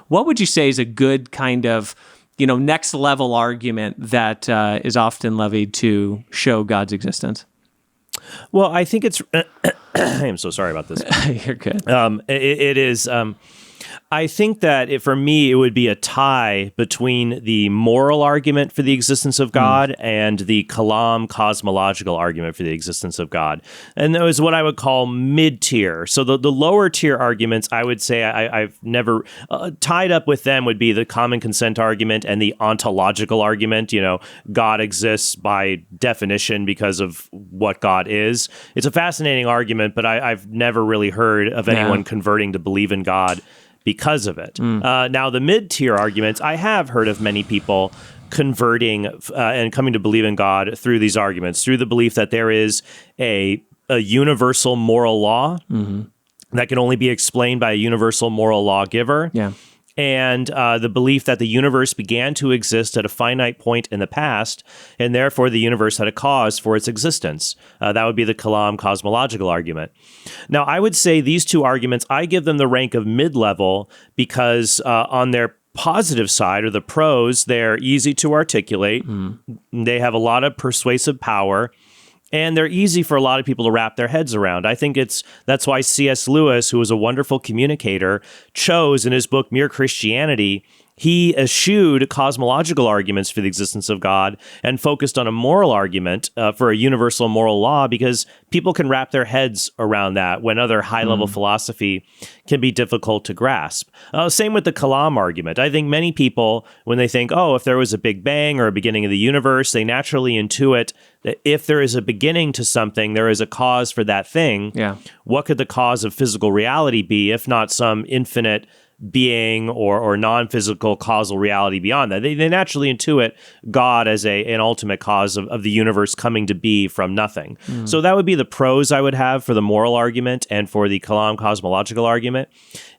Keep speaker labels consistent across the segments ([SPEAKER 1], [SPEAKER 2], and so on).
[SPEAKER 1] What would you say is a good kind of, next level argument that is often levied to show God's existence?
[SPEAKER 2] Well, I think it's. I'm so sorry about this.
[SPEAKER 1] You're good.
[SPEAKER 2] It is. I think that for me, it would be a tie between the moral argument for the existence of God and the Kalam cosmological argument for the existence of God. And that was what I would call mid-tier. So the lower tier arguments, I would say I've never tied up with them would be the common consent argument and the ontological argument. God exists by definition because of what God is. It's a fascinating argument, but I've never really heard of anyone converting to believe in God because of it. Now, the mid-tier arguments, I have heard of many people converting and coming to believe in God through these arguments, through the belief that there is a universal moral law that can only be explained by a universal moral lawgiver.
[SPEAKER 1] Yeah.
[SPEAKER 2] And the belief that the universe began to exist at a finite point in the past, and therefore the universe had a cause for its existence. That would be the Kalam cosmological argument. Now, I would say these two arguments, I give them the rank of mid-level because on their positive side, or the pros, they're easy to articulate. They have a lot of persuasive power. And they're easy for a lot of people to wrap their heads around. I think that's why C.S. Lewis, who was a wonderful communicator, chose in his book Mere Christianity, he eschewed cosmological arguments for the existence of God and focused on a moral argument for a universal moral law, because people can wrap their heads around that when other high-level philosophy can be difficult to grasp. Same with the Kalam argument. I think many people, when they think, if there was a Big Bang or a beginning of the universe, they naturally intuit that if there is a beginning to something, there is a cause for that thing.
[SPEAKER 1] Yeah.
[SPEAKER 2] What could the cause of physical reality be, if not some infinite being or non-physical causal reality beyond that? They naturally intuit God as an ultimate cause of the universe coming to be from nothing. So that would be the pros I would have for the moral argument and for the Kalam cosmological argument.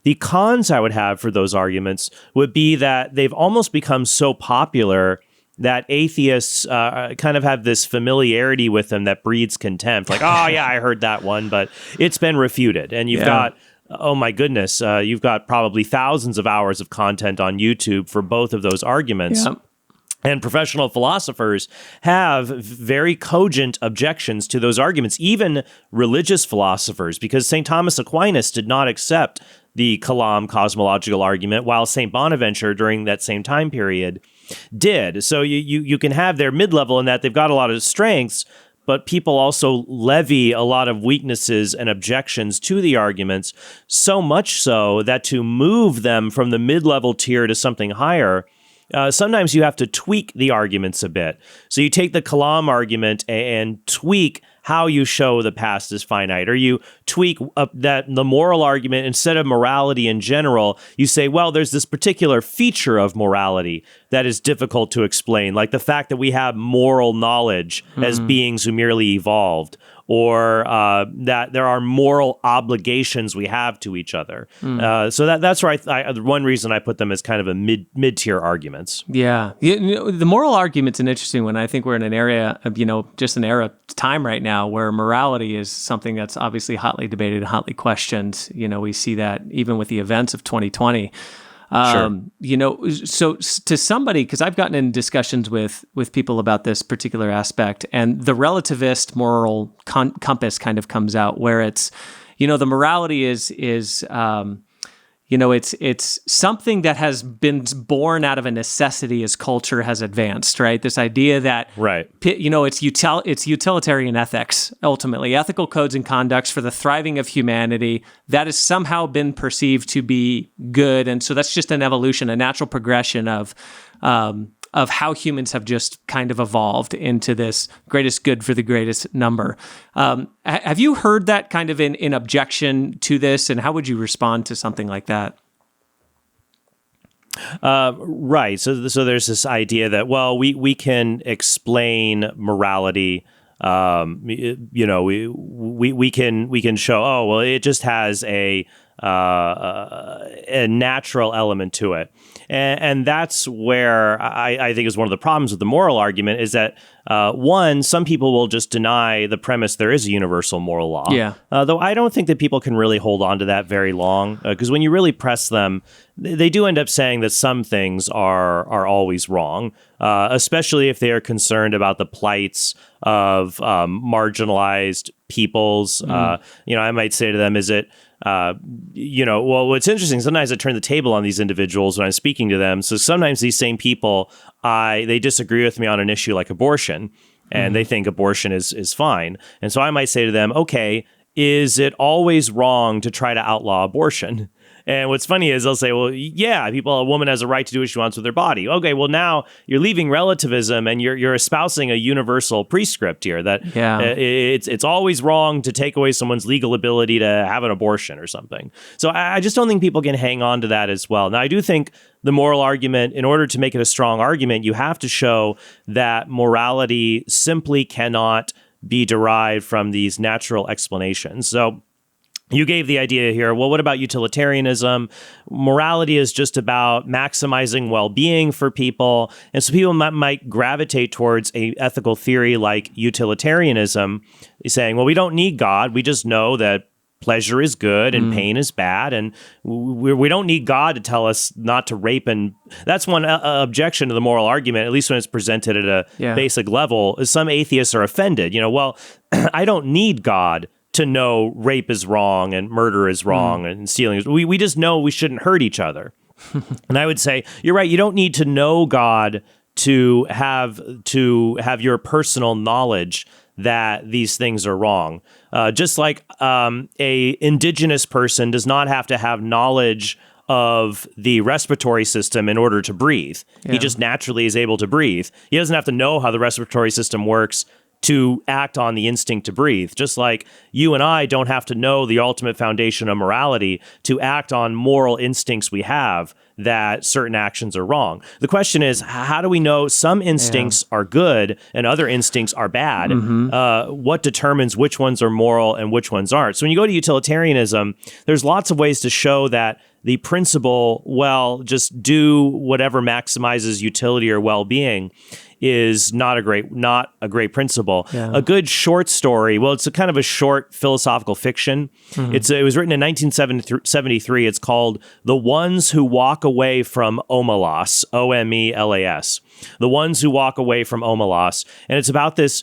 [SPEAKER 2] The cons I would have for those arguments would be that they've almost become so popular that atheists kind of have this familiarity with them that breeds contempt. Like, oh yeah, I heard that one, but it's been refuted. And you've got, oh my goodness, you've got probably thousands of hours of content on YouTube for both of those arguments.
[SPEAKER 1] Yep.
[SPEAKER 2] And professional philosophers have very cogent objections to those arguments, even religious philosophers, because St. Thomas Aquinas did not accept the Kalam cosmological argument, while St. Bonaventure, during that same time period, did. So you can have their mid-level in that they've got a lot of strengths, but people also levy a lot of weaknesses and objections to the arguments, so much so that to move them from the mid-level tier to something higher, sometimes you have to tweak the arguments a bit. So you take the Kalam argument and tweak how you show the past is finite, or you tweak that the moral argument, instead of morality in general, you say, well, there's this particular feature of morality that is difficult to explain, like the fact that we have moral knowledge as beings who merely evolved, or that there are moral obligations we have to each other. So that's where one reason I put them as kind of a mid-tier arguments.
[SPEAKER 1] Yeah. The moral argument's an interesting one. I think we're in an area of, just an era of time right now where morality is something that's obviously hotly debated and hotly questioned. We see that even with the events of 2020.
[SPEAKER 2] Sure.
[SPEAKER 1] So to somebody, because I've gotten in discussions with people about this particular aspect, and the relativist moral compass kind of comes out, where it's, the morality is it's something that has been born out of a necessity as culture has advanced, right? This idea that,
[SPEAKER 2] right,
[SPEAKER 1] it's utilitarian ethics, ultimately, ethical codes and conducts for the thriving of humanity that has somehow been perceived to be good. And so that's just an evolution, a natural progression of how humans have just kind of evolved into this greatest good for the greatest number. Have you heard that kind of in objection to this, and how would you respond to something like that?
[SPEAKER 2] Right. So there's this idea that, well, we can explain morality. We can show, oh, well, it just has a natural element to it. And that's where I think is one of the problems with the moral argument, is that One, some people will just deny the premise there is a universal moral law.
[SPEAKER 1] Yeah.
[SPEAKER 2] Though I don't think that people can really hold on to that very long, because when you really press them, they do end up saying that some things are always wrong, especially if they are concerned about the plights of marginalized peoples. I might say to them, is it, well, what's interesting, sometimes I turn the table on these individuals when I'm speaking to them. So sometimes these same people, they disagree with me on an issue like abortion, and they think abortion is fine. And so I might say to them, okay, is it always wrong to try to outlaw abortion? And what's funny is they'll say, well, yeah, a woman has a right to do what she wants with her body. Okay, well, now you're leaving relativism and you're espousing a universal prescript here that it's always wrong to take away someone's legal ability to have an abortion or something. So I just don't think people can hang on to that as well. Now, I do think the moral argument, in order to make it a strong argument, you have to show that morality simply cannot be derived from these natural explanations. So you gave the idea here, well, what about utilitarianism? Morality is just about maximizing well-being for people. And so people might gravitate towards a ethical theory like utilitarianism, saying, well, we don't need God. We just know that pleasure is good and pain is bad. And we don't need God to tell us not to rape. And that's one objection to the moral argument, at least when it's presented at a basic level, is some atheists are offended. Well, I don't need God to know rape is wrong and murder is wrong and stealing is. We just know we shouldn't hurt each other. And I would say, you're right, you don't need to know God to have your personal knowledge that these things are wrong. Just like a indigenous person does not have to have knowledge of the respiratory system in order to breathe. Yeah. He just naturally is able to breathe. He doesn't have to know how the respiratory system works to act on the instinct to breathe. Just like you and I don't have to know the ultimate foundation of morality to act on moral instincts we have that certain actions are wrong. The question is, how do we know some instincts are good and other instincts are bad? What determines which ones are moral and which ones aren't? So when you go to utilitarianism, there's lots of ways to show that the principle, well, just do whatever maximizes utility or well-being, is not a great principle. Yeah. A good short story, well, it's a kind of a short philosophical fiction. It was written in 1973. It's called The Ones Who Walk Away from Omelas, Omelas. The Ones Who Walk Away from Omelas. And it's about this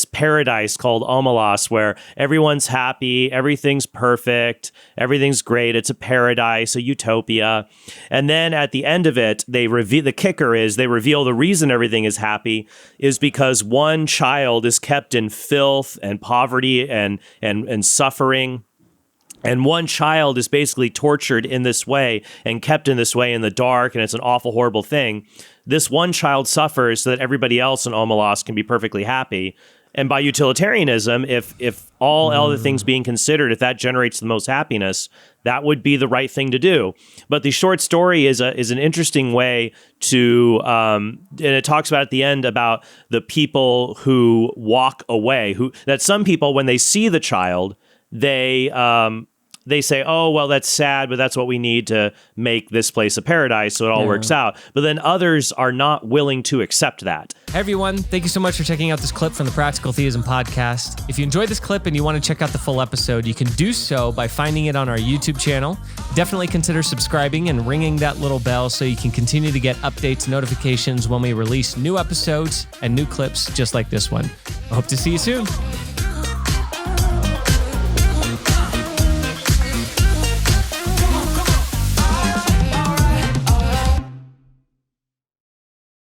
[SPEAKER 2] paradise called Omelas, where everyone's happy, everything's perfect, everything's great. It's a paradise, a utopia. And then at the end of it, they reveal the reason everything is happy is because one child is kept in filth and poverty and suffering. And one child is basically tortured in this way and kept in this way in the dark, and it's an awful, horrible thing. This one child suffers so that everybody else in Omelas can be perfectly happy. And by utilitarianism, if all other things being considered, if that generates the most happiness, that would be the right thing to do. But the short story is an interesting way to, and it talks about at the end about the people who walk away, that some people, when they see the child, they say, oh, well, that's sad, but that's what we need to make this place a paradise, so it all works out. But then others are not willing to accept that.
[SPEAKER 1] Hey, everyone. Thank you so much for checking out this clip from the Practical Theism podcast. If you enjoyed this clip and you want to check out the full episode, you can do so by finding it on our YouTube channel. Definitely consider subscribing and ringing that little bell so you can continue to get updates and notifications when we release new episodes and new clips just like this one. I hope to see you soon.